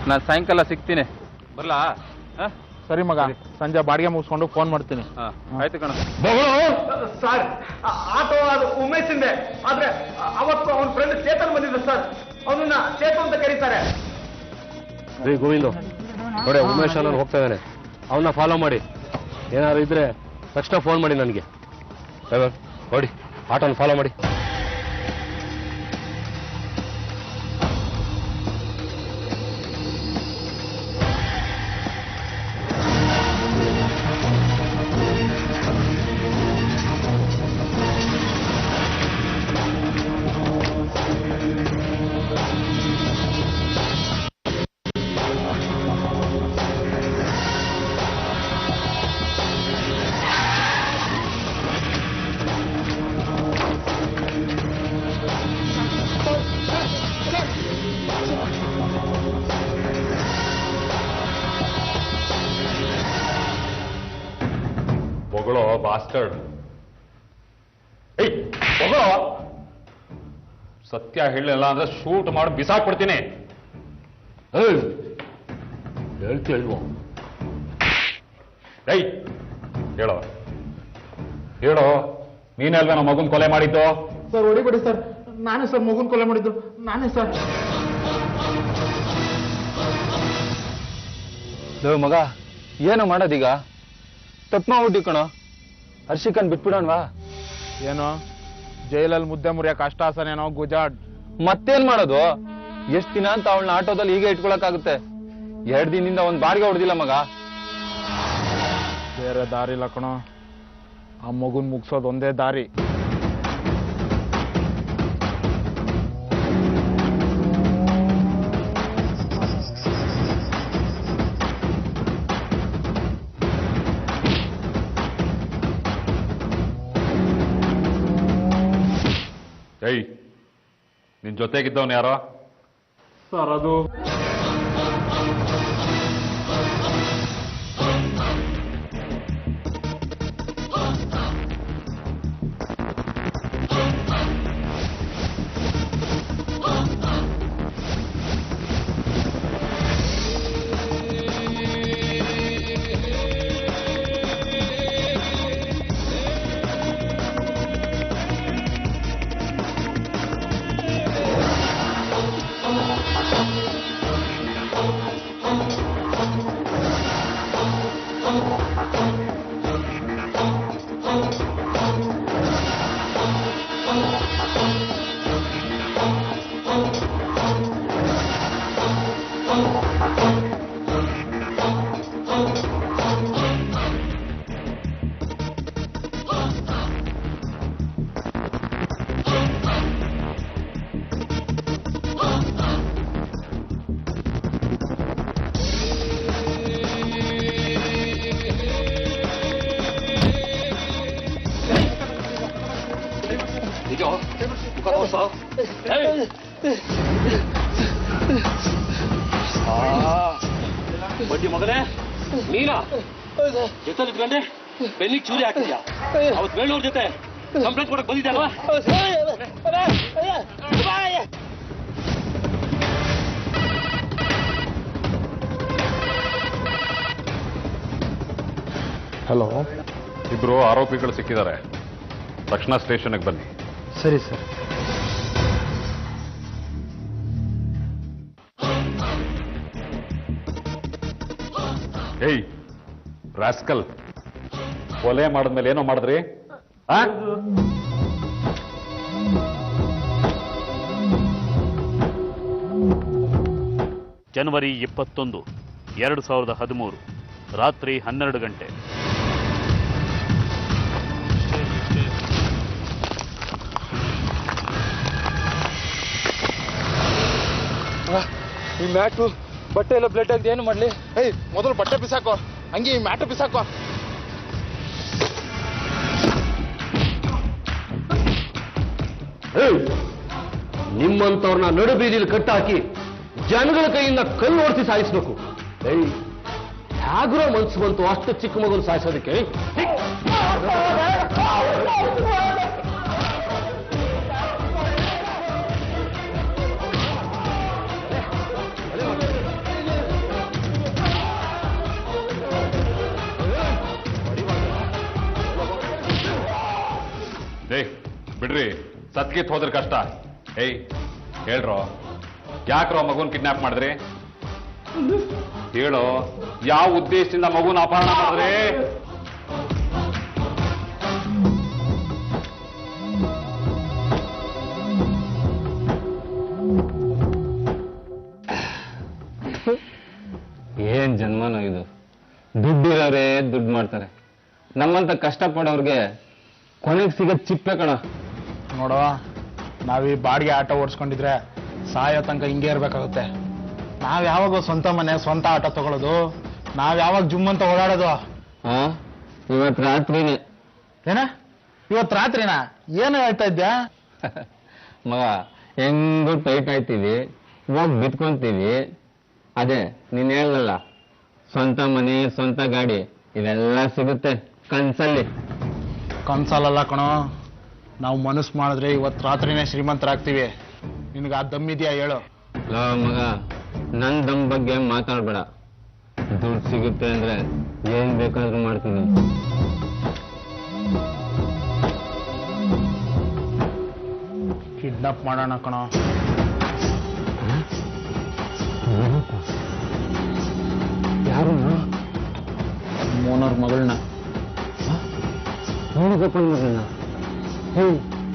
ನಾನು ಸಾಯಂಕಾಲ ಸಿಗ್ತೀನಿ ಬರ್ಲಾ ಸರಿ ಮಗ, ಸಂಜೆ ಬಾಡಿಗೆ ಮುಗಿಸ್ಕೊಂಡು ಫೋನ್ ಮಾಡ್ತೀನಿ. ಆಯ್ತು ಕಣ. ಸರ್, ಆಟೋ ಅದು ಉಮೇಶಿಂದೆ, ಆದ್ರೆ ಅವತ್ತು ಅವನ ಫ್ರೆಂಡ್ ಚೇತನ್ ಬಂದಿದ್ದ ಸರ್. ಅವನನ್ನ ಚೇತನ್ ಅಂತ ಕರೀತಾರೆ. ರೀ ಗೋವಿಂದು, ನೋಡಿ ಉಮೇಶ್ ಅನ್ನೋನು ಹೋಗ್ತಾ ಇದ್ದಾನೆ, ಅವನ್ನ ಫಾಲೋ ಮಾಡಿ. ಏನಾದ್ರು ಇದ್ರೆ ತಕ್ಷಣ ಫೋನ್ ಮಾಡಿ ನನಗೆ. ಡ್ರೈವರ್ ನೋಡಿ, ಆಟೋನ ಫಾಲೋ ಮಾಡಿ. ಹೊಗಳೋ ಬಾಸ್ಟರ್ಡ್. ಹೊಗಳೋ. ಸತ್ಯ ಹೇಳಿಲ್ಲ ಅಂದ್ರೆ ಶೂಟ್ ಮಾಡಿ ಬಿಸಾಕ್ಬಿಡ್ತೀನಿ. ಹೇಳ್ತೀಲ್ವೋ? ಹೇಳೋ ಹೇಳೋ, ನೀನೇ ಅಲ್ವೇ ನಮ್ಮ ಮಗುನ್ ಕೊಲೆ ಮಾಡಿದ್ದು? ಸರ್ ಹೊಡಿಬೇಡಿ ಸರ್, ನಾನೇ ಸರ್ ಮಗುನ್ ಕೊಲೆ ಮಾಡಿದ್ದು, ನಾನೇ ಸರ್. ಮಗ ಏನು ಮಾಡೋದೀಗ? ತಪ್ಪು ಮಾಡ್ಬಿಟ್ಟು ಕಣೋ, ಹರ್ಷಿಕನ್ ಬಿಟ್ಬಿಡೋಣವಾ? ಏನೋ ಜೈಲಲ್ಲಿ ಮುದ್ದೆ ಮುರಿಯಕ್ಕೆ ಅಷ್ಟಾಸನೇನೋ ಗುಜಾಡ್. ಮತ್ತೇನ್ ಮಾಡೋದು? ಎಷ್ಟ್ ದಿನ ಅಂತ ಅವಳನ್ನ ಆಟೋದಲ್ಲಿ ಹೀಗೆ ಇಟ್ಕೊಳಕ್ಕಾಗುತ್ತೆ? 2 ದಿನದಿಂದ ಒಂದ್ ಬಾರಿಗೆ ಹೊಡೆದಿಲ್ಲ ಮಗ. ಬೇರೆ ದಾರಿ ಇಲ್ಲ ಕಣೋ, ಆ ಮಗುನ್ ಮುಗ್ಸೋದು ಒಂದೇ ದಾರಿ. ನಿನ್ ಜೊತೆಗಿದ್ದವನು ಯಾರೋ? ಸರ್ ಅದು ಬಡ್ಡಿ ಮಗನೇ, ನೀನಾ ಜೊತೆ ಇಟ್ಕೊಂಡೆ ಬೆನ್ನಿಗೆ ಚೂರಿ ಹಾಕಿದ್ಯಾ? ಅವತ್ತು ಬೇಳೂರ್ ಜೊತೆ ಕಂಪ್ಲೇಂಟ್ ಕೊಡಕ್ ಬಂದಿದ್ದೆ ಅಲ್ವಾ? ಹಲೋ, ಇಬ್ರು ಆರೋಪಿಗಳು ಸಿಕ್ಕಿದ್ದಾರೆ, ತಕ್ಷಣ ಸ್ಟೇಷನ್ಗೆ ಬನ್ನಿ. ಸರಿ ಸರ್. ರಾಸ್ಕಲ್, ಕೊಲೆ ಮಾಡಿದ್ಮೇಲೆ ಏನೋ ಮಾಡಿದ್ರಿ? ಜನವರಿ 21, 2013 ರಾತ್ರಿ 12 ಗಂಟೆ. ಈ ಮ್ಯಾಟು ಬಟ್ಟೆ ಎಲ್ಲ ಬ್ಲಡ್ ಆಗಿದೆ, ಏನು ಮಾಡ್ಲಿ? ಮೊದಲು ಬಟ್ಟೆ ಬಿಸಾಕೋ, ಹಂಗೆ ಈ ಮ್ಯಾಟು ಬಿಸಾಕೋ. ನಿಮ್ಮಂತವ್ರನ್ನ ನಡು ಬೀದಿಲಿ ಕಟ್ಟಾಕಿ ಜನಗಳ ಕೈಯಿಂದ ಕಲ್ಲು ಓಡಿಸಿ ಸಾಯಿಸ್ಬೇಕು. ಹೇಗ್ರೋ ಮನ್ಸು ಬಂತು ಅಷ್ಟು ಚಿಕ್ಕ ಮಗನ ಸಾಯಿಸೋದಕ್ಕೆ? ಬಿಡ್ರಿ, ಸತ್ಕಿತ್ ಹೋದ್ರೆ ಕಷ್ಟ. ಏಯ್ ಹೇಳ್ರೋ, ಯಾಕ್ರೋ ಮಗುನ್ ಕಿಡ್ನಾಪ್ ಮಾಡಿದ್ರಿ? ಹೇಳೋ, ಯಾವ ಉದ್ದೇಶದಿಂದ ಮಗುನ ಅಪಹರಣ ಮಾಡಿದ್ರಿ? ಏನ್ ಜನ್ಮನೋ ಇದು. ದುಡ್ಡಿರೋರೇ ದುಡ್ಡು ಮಾಡ್ತಾರೆ, ನಮ್ಮಂತ ಕಷ್ಟಪಡೋರ್ಗೆ ಕೊನೆಗೆ ಸಿಗೋದ್ ಚಿಪ್ಪೆ ಕಣ. ನೋಡುವ, ನಾವೀ ಬಾಡಿಗೆ ಆಟೋ ಓಡಿಸ್ಕೊಂಡಿದ್ರೆ ಸಾಯೋ ತನಕ ಹಿಂಗೆ ಇರ್ಬೇಕಾಗುತ್ತೆ. ನಾವ್ ಯಾವಾಗ ಸ್ವಂತ ಮನೆ ಸ್ವಂತ ಆಟೋ ತಗೊಳ್ಳೋದು? ನಾವ್ ಯಾವಾಗ ಜುಮ್ ಅಂತ ಓಡಾಡೋದು? ಇವತ್ತು ರಾತ್ರಿನೇ. ಏನ ಇವತ್ತು ರಾತ್ರಿನಾ? ಏನು ಹೇಳ್ತಾ ಇದ್ಯಾ? ಮಗ, ಹೆಂಗು ಟೈಟ್ ಆಯ್ತೀವಿ, ಹೋಗಿ ಬಿತ್ಕೊಂತೀವಿ. ಅದೇ ನೀನ್ ಹೇಳಲ್ಲ, ಸ್ವಂತ ಮನೆ ಸ್ವಂತ ಗಾಡಿ ಇವೆಲ್ಲ ಸಿಗುತ್ತೆ ಕನ್ಸಲ್ಲಿ. ಕನ್ಸಲ್ಲ ಕಣೋ, ನಾವು ಮನಸ್ಸು ಮಾಡಿದ್ರೆ ಇವತ್ತು ರಾತ್ರಿನೇ ಶ್ರೀಮಂತರಾಗ್ತೀವಿ. ನಿನ್ಗೆ ಆ ದಮ್ಮಿದ್ಯಾ ಹೇಳು? ಮಗ, ನನ್ ದಮ್ ಬಗ್ಗೆ ಮಾತಾಡ್ಬೇಡ. ದುಡ್ಡು ಸಿಗುತ್ತೆ ಅಂದ್ರೆ ಏನ್ ಬೇಕಾದ್ರೂ ಮಾಡ್ತೀನಿ. ಕಿಡ್ನಾಪ್ ಮಾಡೋಣ ಕಣೋ. ಯಾರು? ಮೋನವ್ರ ಮಗಳನ್ನ. ನೋಡಬೇಕಂದ್ ಮಗಳನ್ನ?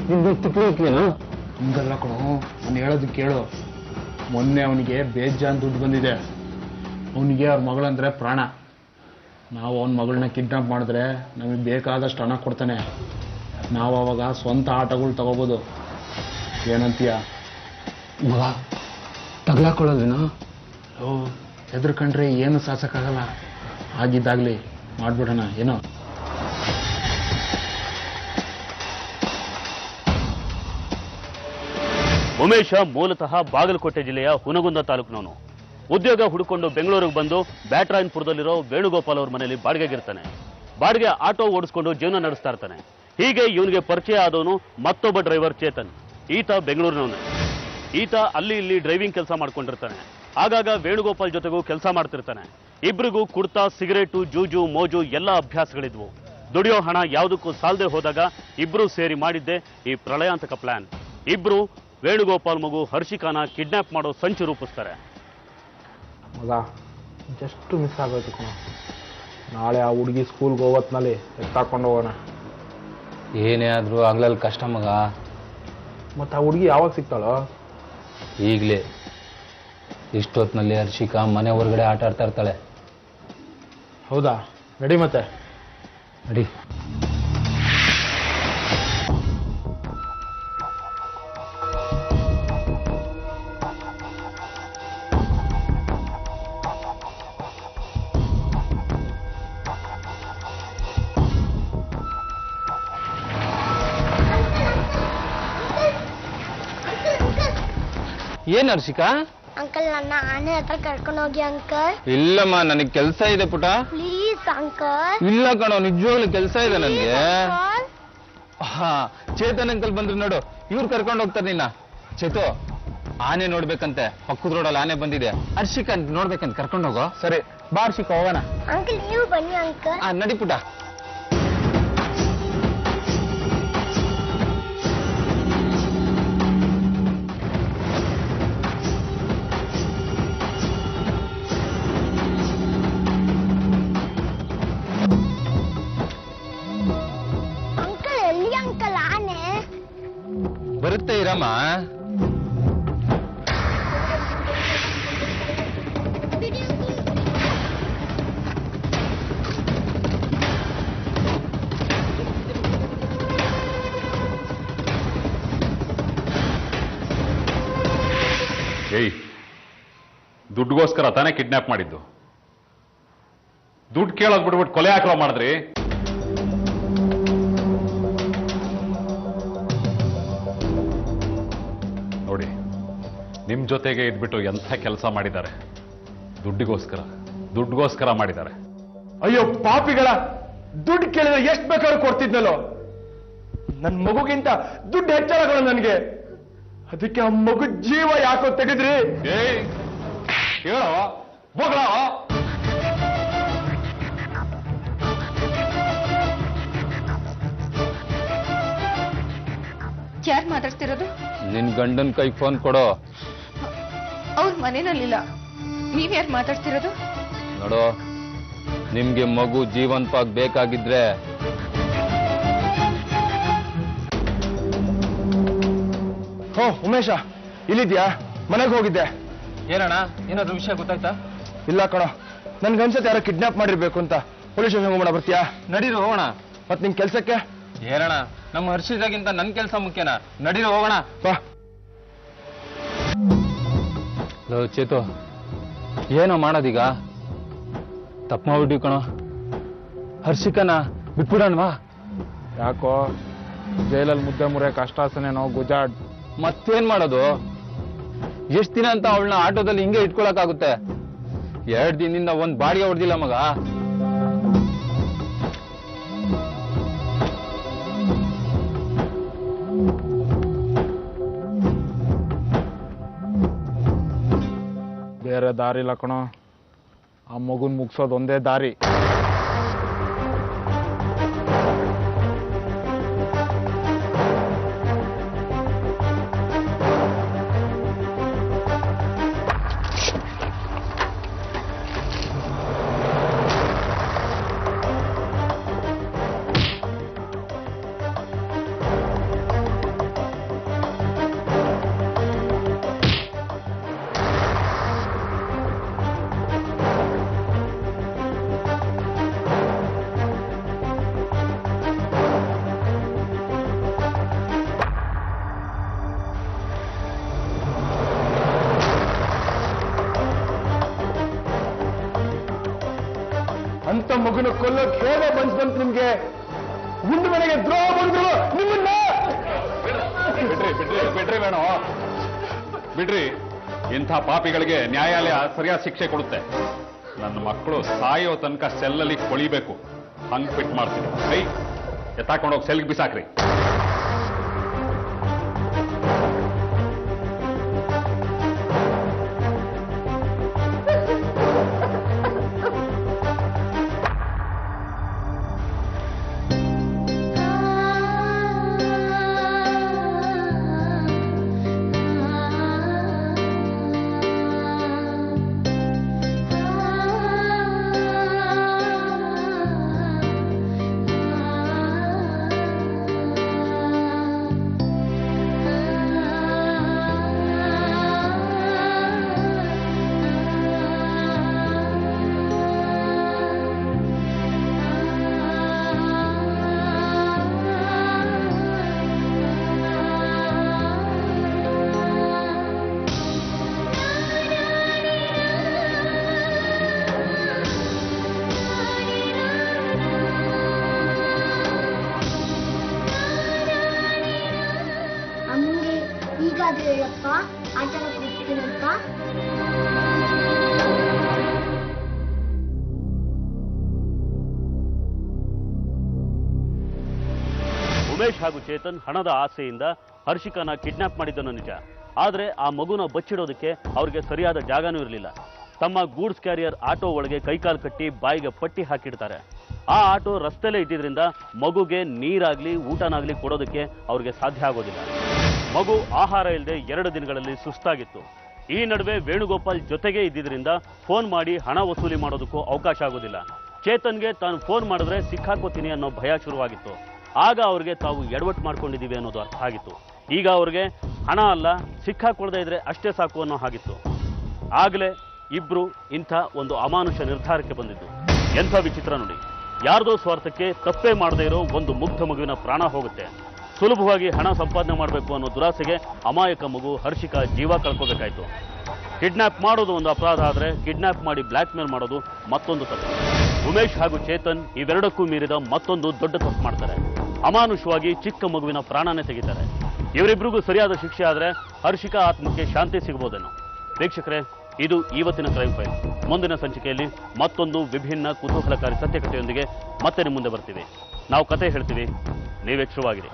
ನಿಮ್ಗೆ ತಿಕ್ಲೇನು? ಹಿಂಗಲ್ಲ ಕಣೋ, ನಾನು ಹೇಳೋದು ಕೇಳು. ಮೊನ್ನೆ ಅವನಿಗೆ ಬೇಜಾನ್ ದುಡ್ಡು ಬಂದಿದೆ. ಅವನಿಗೆ ಅವ್ರ ಮಗಳಂದ್ರೆ ಪ್ರಾಣ. ನಾವು ಅವನ ಮಗಳನ್ನ ಕಿಡ್ನಾಪ್ ಮಾಡಿದ್ರೆ ನಮಗೆ ಬೇಕಾದಷ್ಟು ಹಣ ಕೊಡ್ತಾನೆ. ನಾವು ಅವಾಗ ಸ್ವಂತ ಆಟಗಳು ತಗೋಬೋದು. ಏನಂತೀಯ? ಮಗ, ತಗ್ಲಾಕೊಳ್ಳೋದಿನ? ಹೆದರ್ಕೊಂಡ್ರೆ ಏನು ಸಾಸಕ್ಕಾಗಲ್ಲ. ಆಗಿದ್ದಾಗ್ಲಿ ಮಾಡ್ಬಿಡೋಣ ಏನೋ. ಉಮೇಶ ಮೂಲತಃ ಬಾಗಲಕೋಟೆ ಜಿಲ್ಲೆಯ ಹುನಗುಂದ ತಾಲೂಕಿನವನು. ಉದ್ಯೋಗ ಹುಡುಕೊಂಡು ಬೆಂಗಳೂರಿಗೆ ಬಂದು ಬ್ಯಾಟರಾಯನ್ಪುರದಲ್ಲಿರೋ ವೇಣುಗೋಪಾಲ್ ಅವ್ರ ಮನೆಯಲ್ಲಿ ಬಾಡಿಗೆಗಿರ್ತಾನೆ. ಬಾಡಿಗೆ ಆಟೋ ಓಡಿಸ್ಕೊಂಡು ಜೀವನ ನಡೆಸ್ತಾ ಇರ್ತಾನೆ. ಹೀಗೆ ಇವನಿಗೆ ಪರಿಚಯ ಆದವನು ಮತ್ತೊಬ್ಬ ಡ್ರೈವರ್ ಚೇತನ್. ಈತ ಬೆಂಗಳೂರಿನವನೇ. ಈತ ಅಲ್ಲಿ ಇಲ್ಲಿ ಡ್ರೈವಿಂಗ್ ಕೆಲಸ ಮಾಡ್ಕೊಂಡಿರ್ತಾನೆ. ಆಗಾಗ ವೇಣುಗೋಪಾಲ್ ಜೊತೆಗೂ ಕೆಲಸ ಮಾಡ್ತಿರ್ತಾನೆ. ಇಬ್ರಿಗೂ ಕುಡ್ತಾ, ಸಿಗರೇಟು, ಜೂಜು, ಮೋಜು ಎಲ್ಲ ಅಭ್ಯಾಸಗಳಿದ್ವು. ದುಡಿಯೋ ಹಣ ಯಾವುದಕ್ಕೂ ಸಾಲದೆ ಹೋದಾಗ ಇಬ್ರು ಸೇರಿ ಮಾಡಿದ್ದೆ ಈ ಪ್ರಳಯಾಂತಕ ಪ್ಲಾನ್. ಇಬ್ರು ವೇಣುಗೋಪಾಲ್ ಮಗು ಹರ್ಷಿಕಾನ ಕಿಡ್ನಾಪ್ ಮಾಡೋ ಸಂಚು ರೂಪಿಸ್ತಾರೆ. ಮಗ, ಜಸ್ಟ್ ಮಿಸ್ ಆಗೋಯ್ತು ಕಣ. ನಾಳೆ ಆ ಹುಡುಗಿ ಸ್ಕೂಲ್ಗೆ ಹೋಗೋತ್ನಲ್ಲಿ ಎತ್ತಾಕೊಂಡು ಹೋಗೋಣ. ಏನೇ ಆದ್ರೂ ಆಗ್ಲಲ್ಲಿ ಕಷ್ಟ ಮಗ. ಮತ್ತೆ ಆ ಹುಡುಗಿ ಯಾವಾಗ ಸಿಗ್ತಾಳೋ? ಈಗಲೇ ಇಷ್ಟೊತ್ತಿನಲ್ಲಿ ಹರ್ಷಿಕಾ ಮನೆ ಹೊರಗಡೆ ಆಟ ಆಡ್ತಾ ಇರ್ತಾಳೆ. ಹೌದಾ? ನಡಿ ಮತ್ತೆ. ನಡಿ. ಏನ್ ಹರ್ಷಿಕಾ? ಅಂಕಲ್, ನನ್ನ ಆನೆ ಹತ್ರ ಕರ್ಕೊಂಡು ಹೋಗಿ ಅಂಕಲ್. ಇಲ್ಲಮ್ಮ, ನನಗೆ ಕೆಲಸ ಇದೆ ಪುಟ. Please uncle. ಇಲ್ಲ ಕಣೋ, ನಿಜವಾಗ್ಲೂ ಕೆಲಸ ಇದೆ ನನಗೆ. ಚೇತನ್ ಅಂಕಲ್ ಬಂದ್ರು ನೋಡು, ಇವ್ರು ಕರ್ಕೊಂಡು ಹೋಗ್ತಾರೆ ನಿನ್ನ. ಚೇತು, ಆನೆ ನೋಡ್ಬೇಕಂತೆ, ಪಕ್ಕದ ರೋಡಲ್ಲಿ ಆನೆ ಬಂದಿದೆ. ಹರ್ಷಿಕಾ ನೋಡ್ಬೇಕಂತ ಕರ್ಕೊಂಡು ಹೋಗೋ. ಸರಿ ಬಾ ಹರ್ಷಿಕಾ, ಹೋಗೋಣ. ಅಂಕಲ್, ನೀವು ಬನ್ನಿ ಅಂಕಲ್. ನಡಿ ಪುಟ. ಬರುತ್ತೆ ಇರಮ್ಮ. ಏಯ್, ದುಡ್ಡುಗೋಸ್ಕರ ತಾನೇ ಕಿಡ್ನಾಪ್ ಮಾಡಿದ್ದು? ದುಡ್ಡು ಕೇಳೋದ್ ಬಿಟ್ಬಿಟ್ಟು ಕೊಲೆ ಹಾಕೋ ಮಾಡಿದ್ರಿ? ನೋಡಿ, ನಿಮ್ ಜೊತೆಗೆ ಇದ್ಬಿಟ್ಟು ಎಂಥ ಕೆಲಸ ಮಾಡಿದ್ದಾರೆ. ದುಡ್ಡುಗೋಸ್ಕರ ಮಾಡಿದ್ದಾರೆ. ಅಯ್ಯೋ ಪಾಪಿಗಳ, ದುಡ್ಡು ಕೇಳಿದ್ರೆ ಎಷ್ಟು ಬೇಕಾದ್ರೂ ಕೊಡ್ತಿದ್ನಲ್ಲೋ. ನನ್ನ ಮಗುಗಿಂತ ದುಡ್ಡು ಹೆಚ್ಚಾಗಲ್ಲ ನನಗೆ. ಅದಕ್ಕೆ ಆ ಮಗು ಜೀವ ಯಾಕೋ ತೆಗೆದ್ರಿ? ಏಯ್, ಹೇಳೋ, ಹೋಗ್ಲ. ಮಾತಾಡ್ತಿರೋದು? ನಿನ್ ಗಂಡನ್ ಕೈ ಫೋನ್ ಕೊಡೋ. ಅವ್ರ ಮನೆಯಲ್ಲಿಲ್ಲ. ನೀವ್ಯಾರು ಮಾತಾಡ್ತಿರೋದು? ನೋಡೋ, ನಿಮ್ಗೆ ಮಗು ಜೀವಂತವಾಗಿ ಬೇಕಾಗಿದ್ರೆ ಹೋ ಉಮೇಶ, ಇಲ್ಲಿದ್ಯಾ? ಮನೆಗೆ ಹೋಗಿದ್ದೆ. ಏನಣ್ಣ, ಏನಾದ್ರೂ ವಿಷಯ ಗೊತ್ತಾಯ್ತಾ? ಇಲ್ಲ ಕಣೋ, ನನ್ಗನ್ಸತ್ತೆ ಯಾರೋ ಕಿಡ್ನಾಪ್ ಮಾಡಿರ್ಬೇಕು ಅಂತ. ಪೊಲೀಸ್ ಸ್ಟೇಷನ್ ಹೋಗೋಣ, ಬರ್ತೀಯಾ? ನಡೀರು ಹೋಗೋಣ. ಮತ್ ನಿನ್ ಕೆಲ್ಸಕ್ಕೆ? ಏನಣ್ಣ, ನಮ್ಮ ಹರ್ಷಿದಾಗಿಂತ ನನ್ ಕೆಲಸ ಮುಖ್ಯನಾ? ನಡೀರು ಹೋಗೋಣ. ಬಾ. ಚೇತು, ಏನೋ ಮಾಡೋದೀಗ? ತಪ್ಪು ಮಾಡ್ಬಿಟ್ಟಿವಿ ಕಣೋ. ಹರ್ಷಿಕನ ಬಿಟ್ಬಿಡೋಣವಾ? ಯಾಕೋ ಜೈಲಲ್ಲಿ ಮುದ್ದೆ ಮುರೆ ಕಷ್ಟಾಸನೇನೋ ಗುಜಾಡ್. ಮತ್ತೇನ್ ಮಾಡೋದು? ಎಷ್ಟ್ ದಿನ ಅಂತ ಅವಳನ್ನ ಆಟೋದಲ್ಲಿ ಹಿಂಗೆ ಇಟ್ಕೊಳಕ್ಕಾಗುತ್ತೆ? 2 ದಿನದಿಂದ ಒಂದ್ ಬಾಡಿಗೆ ಹೊಡೆದಿಲ್ಲ ಮಗ. ಬೇರೆ ದಾರಿ ಇಲ್ಲ ಕಣೋ, ಆ ಮಗುನ್ ಮುಗ್ಸೋದು ಒಂದೇ ದಾರಿ. ಅಂತ ಮಗುನ ಕೊಲ್ಲೋಕ್ ಹೇಗೆ ಮನ್ಸು ಬಂತು ನಿಮ್ಗೆ? ಗುಂಡು ಮನೆಗೆ ದ್ರೋಹ ಬಂದ್ರು ನಿಮ್ಮನ್ನ. ಬಿಡ್ರಿ ಬೇಡ, ಬಿಡ್ರಿ. ಇಂಥ ಪಾಪಿಗಳಿಗೆ ನ್ಯಾಯಾಲಯ ಸರಿಯಾದ ಶಿಕ್ಷೆ ಕೊಡುತ್ತೆ. ನನ್ನ ಮಕ್ಕಳು ಸಾಯೋ ತನಕ ಸೆಲ್ಲಲ್ಲಿ ಕೊಳಿಬೇಕು, ಹಂಗ್ ಫಿಟ್ ಮಾಡ್ತೀನಿ. ಕೈ ಎತ್ತಾಕೊಂಡೋಗಿ ಸೆಲ್ಗೆ ಬಿಸಾಕ್ರಿ. ಈಗಾದ್ರೂ ಹೇಳಪ್ಪ, ಆಟ ಹೋಗ್ತೀನಂತ. ಉಮೇಶ್ ಹಾಗೂ ಚೇತನ್ ಹಣದ ಆಸೆಯಿಂದ ಹರ್ಷಿಕಾನ ಕಿಡ್ನಾಪ್ ಮಾಡಿದ್ದನ್ನು ನಿಜ. ಆದ್ರೆ ಆ ಮಗುನ ಬಚ್ಚಿಡೋದಕ್ಕೆ ಅವ್ರಿಗೆ ಸರಿಯಾದ ಜಾಗನೂ ಇರಲಿಲ್ಲ. ತಮ್ಮ ಗೂಡ್ಸ್ ಕ್ಯಾರಿಯರ್ ಆಟೋ ಒಳಗೆ ಕೈಕಾಲು ಕಟ್ಟಿ ಬಾಯಿಗೆ ಪಟ್ಟಿ ಹಾಕಿಡ್ತಾರೆ. ಆ ಆಟೋ ರಸ್ತೆಲೇ ಇದ್ದಿದ್ರಿಂದ ಮಗುಗೆ ನೀರಾಗ್ಲಿ ಊಟನಾಗ್ಲಿ ಕೊಡೋದಕ್ಕೆ ಅವ್ರಿಗೆ ಸಾಧ್ಯ ಆಗೋದಿಲ್ಲ. ಮಗು ಆಹಾರ ಇಲ್ಲದೆ 2 ದಿನಗಳಲ್ಲಿ ಸುಸ್ತಾಗಿತ್ತು. ಈ ನಡುವೆ ವೇಣುಗೋಪಾಲ್ ಜೊತೆಗೆ ಇದ್ದಿದ್ರಿಂದ ಫೋನ್ ಮಾಡಿ ಹಣ ವಸೂಲಿ ಮಾಡೋದಕ್ಕೂ ಅವಕಾಶ ಆಗೋದಿಲ್ಲ. ಚೇತನ್ಗೆ ತಾನು ಫೋನ್ ಮಾಡಿದ್ರೆ ಸಿಕ್ಕಾಕೋತೀನಿ ಅನ್ನೋ ಭಯ ಶುರುವಾಗಿತ್ತು. ಆಗ ಅವ್ರಿಗೆ ತಾವು ಎಡವಟ್ಟು ಮಾಡ್ಕೊಂಡಿದ್ದೀವಿ ಅನ್ನೋದು ಅರ್ಥ ಆಗಿತ್ತು. ಈಗ ಅವ್ರಿಗೆ ಹಣ ಅಲ್ಲ, ಸಿಕ್ಕಾಕೊಳ್ದೇ ಇದ್ರೆ ಅಷ್ಟೇ ಸಾಕು ಅನ್ನೋ ಹಾಗಿತ್ತು. ಆಗಲೇ ಇಬ್ರು ಇಂಥ ಒಂದು ಅಮಾನುಷ ನಿರ್ಧಾರಕ್ಕೆ ಬಂದಿದ್ದು. ಎಂಥ ವಿಚಿತ್ರ ನೋಡಿ, ಯಾರ್ದೋ ಸ್ವಾರ್ಥಕ್ಕೆ ತಪ್ಪೇ ಮಾಡದೇ ಇರೋ ಒಂದು ಮುಗ್ಧ ಮಗುವಿನ ಪ್ರಾಣ ಹೋಗುತ್ತೆ. ಸುಲಭವಾಗಿ ಹಣ ಸಂಪಾದನೆ ಮಾಡಬೇಕು ಅನ್ನೋ ದುರಾಸೆಗೆ ಅಮಾಯಕ ಮಗು ಹರ್ಷಿಕಾ ಜೀವ ಕಳ್ಕೋಬೇಕಾಯ್ತು. ಕಿಡ್ನಾಪ್ ಮಾಡೋದು ಒಂದು ಅಪರಾಧ ಆದರೆ ಕಿಡ್ನಾಪ್ ಮಾಡಿ ಬ್ಲ್ಯಾಕ್ ಮೇಲ್ ಮಾಡೋದು ಮತ್ತೊಂದು ತಪ್ಪು. ಉಮೇಶ್ ಹಾಗೂ ಚೇತನ್ ಇವೆರಡಕ್ಕೂ ಮೀರಿದ ಮತ್ತೊಂದು ದೊಡ್ಡ ತಪ್ಪು ಮಾಡ್ತಾರೆ. ಅಮಾನುಷವಾಗಿ ಚಿಕ್ಕ ಮಗುವಿನ ಪ್ರಾಣನೇ ತೆಗಿತಾರೆ. ಇವರಿಬ್ಬರಿಗೂ ಸರಿಯಾದ ಶಿಕ್ಷೆ ಆದರೆ ಹರ್ಷಿಕಾ ಆತ್ಮಕ್ಕೆ ಶಾಂತಿ ಸಿಗಬಹುದೇನೋ. ವೀಕ್ಷಕರೇ, ಇದು ಇವತ್ತಿನ ಕ್ರೈಮ್ ಫೈಲ್. ಮುಂದಿನ ಸಂಚಿಕೆಯಲ್ಲಿ ಮತ್ತೊಂದು ವಿಭಿನ್ನ ಕುತೂಹಲಕಾರಿ ಸತ್ಯಕಥೆಯೊಂದಿಗೆ ಮತ್ತೆ ನಿಮ್ಮ ಮುಂದೆ ಬರ್ತೀವಿ. ನಾವು ಕತೆ ಹೇಳ್ತೀವಿ, ನೀವೆಚ್ಚರವಾಗಿರಿ.